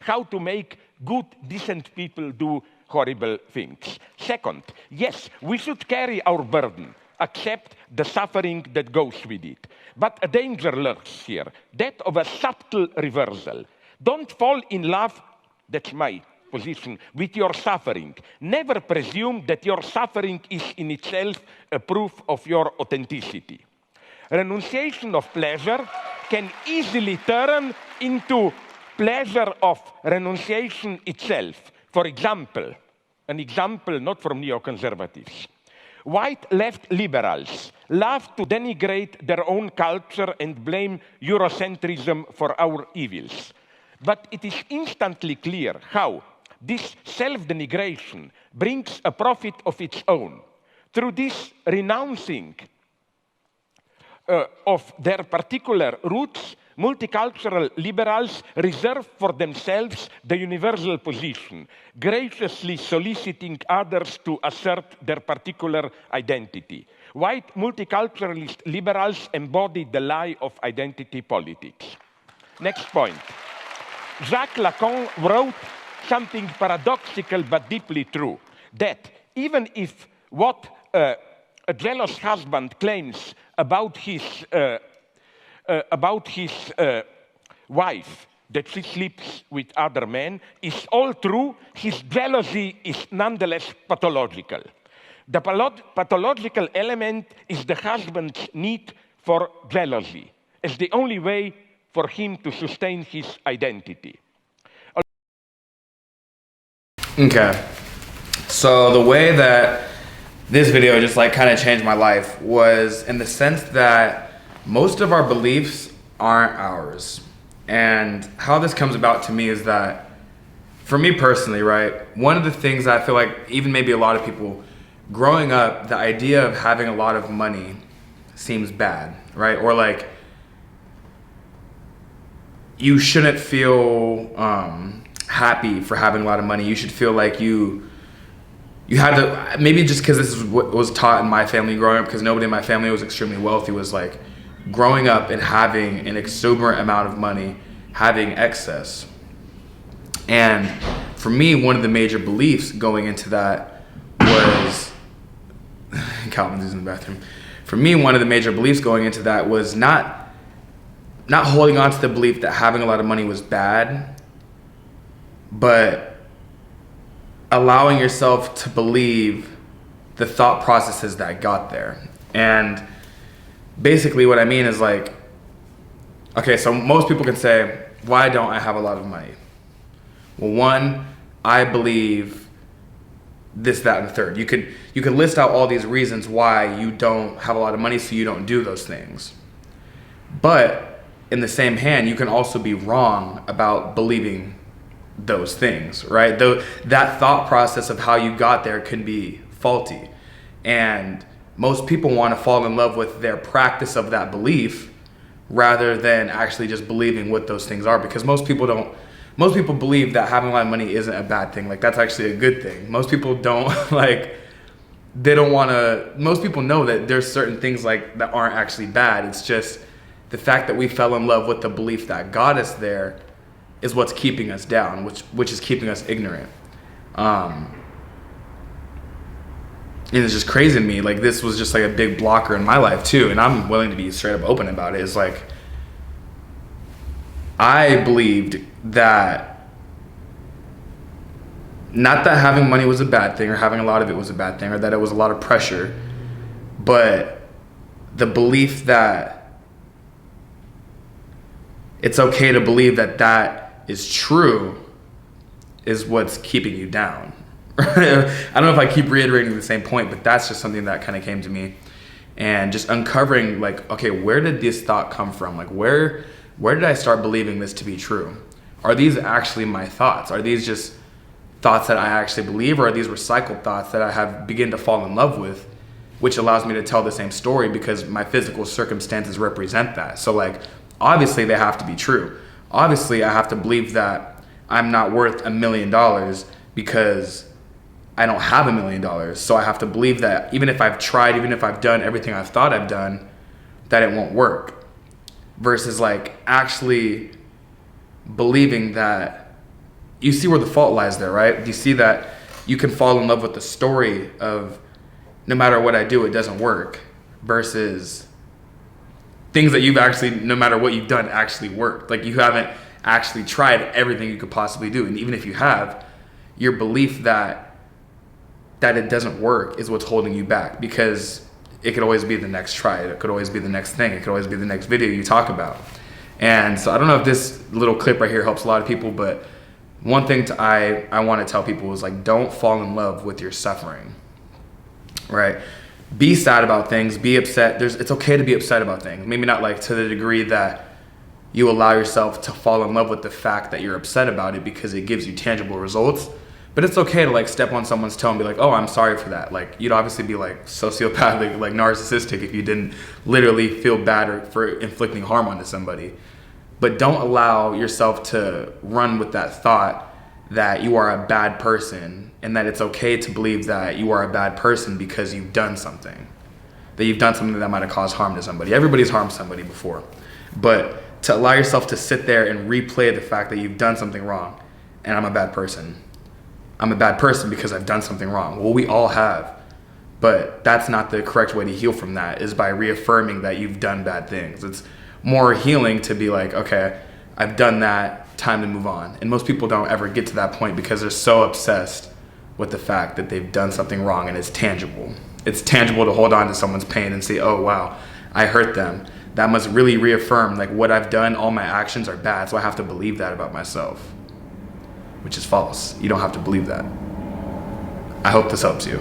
how to make good, decent people do horrible things. Second, yes, we should carry our burden, accept the suffering that goes with it. But a danger lurks here, that of a subtle reversal. Don't fall in love, that's my position, with your suffering. Never presume that your suffering is in itself a proof of your authenticity. Renunciation of pleasure can easily turn into pleasure of renunciation itself. For example, an example not from neoconservatives. White left liberals love to denigrate their own culture and blame Eurocentrism for our evils. But it is instantly clear how this self-denigration brings a profit of its own. Through this renouncing of their particular roots, multicultural liberals reserve for themselves the universal position, graciously soliciting others to assert their particular identity. White multiculturalist liberals embody the lie of identity politics. Next point. Jacques Lacan wrote something paradoxical but deeply true, that even if what a jealous husband claims about his wife, that she sleeps with other men, is all true, his jealousy is nonetheless pathological. The pathological element is the husband's need for jealousy, as the only way for him to sustain his identity. Okay, so the way that this video just like kind of changed my life was in the sense that most of our beliefs aren't ours. And how this comes about to me is that, for me personally, right, one of the things I feel like even maybe a lot of people, growing up, the idea of having a lot of money seems bad, right? Or like, you shouldn't feel happy for having a lot of money. You should feel like you had to, maybe just because this is what was taught in my family growing up, because nobody in my family was extremely wealthy, was like growing up and having an exuberant amount of money, having excess. And for me, one of the major beliefs going into that was, Calvin's using the bathroom. For me, one of the major beliefs going into that was not holding on to the belief that having a lot of money was bad, but allowing yourself to believe the thought processes that got there. And basically what I mean is like, okay, so most people can say, why don't I have a lot of money? Well, one, I believe this, that, and the third. You could list out all these reasons why you don't have a lot of money, so you don't do those things. But in the same hand, you can also be wrong about believing those things, right? Though that thought process of how you got there can be faulty. And most people want to fall in love with their practice of that belief rather than actually just believing what those things are, because most people believe that having a lot of money isn't a bad thing. Like, that's actually a good thing. Most people don't most people know that there's certain things like that aren't actually bad. It's just the fact that we fell in love with the belief that got us there is what's keeping us down, which is keeping us ignorant. And it's just crazy to me. Like, this was just like a big blocker in my life too. And I'm willing to be straight up open about it. It's like, I believed that, not that having money was a bad thing or having a lot of it was a bad thing or that it was a lot of pressure, but the belief that it's okay to believe that that is true is what's keeping you down. I don't know if I keep reiterating the same point, but that's just something that kind of came to me, and just uncovering like, okay, where did this thought come from? Like, where did I start believing this to be true? Are these actually my thoughts? Are these just thoughts that I actually believe, or are these recycled thoughts that I have begin to fall in love with, which allows me to tell the same story because my physical circumstances represent that? So like, obviously they have to be true. Obviously I have to believe that I'm not worth $1 million because I don't have $1 million. So I have to believe that even if I've tried, even if I've done everything I've thought I've done, that it won't work. Versus like actually believing that you see where the fault lies there, right? You see that you can fall in love with the story of no matter what I do, it doesn't work, versus things that you've actually, no matter what you've done, actually worked. Like you haven't actually tried everything you could possibly do. And even if you have, your belief that it doesn't work is what's holding you back, because it could always be the next try. It could always be the next thing. It could always be the next video you talk about. And so I don't know if this little clip right here helps a lot of people, but one thing I want to tell people is like, don't fall in love with your suffering, right? Be sad about things, be upset. It's okay to be upset about things. Maybe not like to the degree that you allow yourself to fall in love with the fact that you're upset about it because it gives you tangible results. But it's okay to like step on someone's toe and be like, oh, I'm sorry for that. Like you'd obviously be like sociopathic, like narcissistic if you didn't literally feel bad for inflicting harm onto somebody. But don't allow yourself to run with that thought that you are a bad person, and that it's okay to believe that you are a bad person because you've done something. That you've done something that might have caused harm to somebody. Everybody's harmed somebody before. But to allow yourself to sit there and replay the fact that you've done something wrong, and I'm a bad person. I'm a bad person because I've done something wrong. Well, we all have. But that's not the correct way to heal from that, is by reaffirming that you've done bad things. It's more healing to be like, okay, I've done that, time to move on. And most people don't ever get to that point because they're so obsessed with the fact that they've done something wrong and it's tangible. It's tangible to hold on to someone's pain and say, oh wow, I hurt them. That must really reaffirm like what I've done, all my actions are bad, so I have to believe that about myself, which is false. You don't have to believe that. I hope this helps you.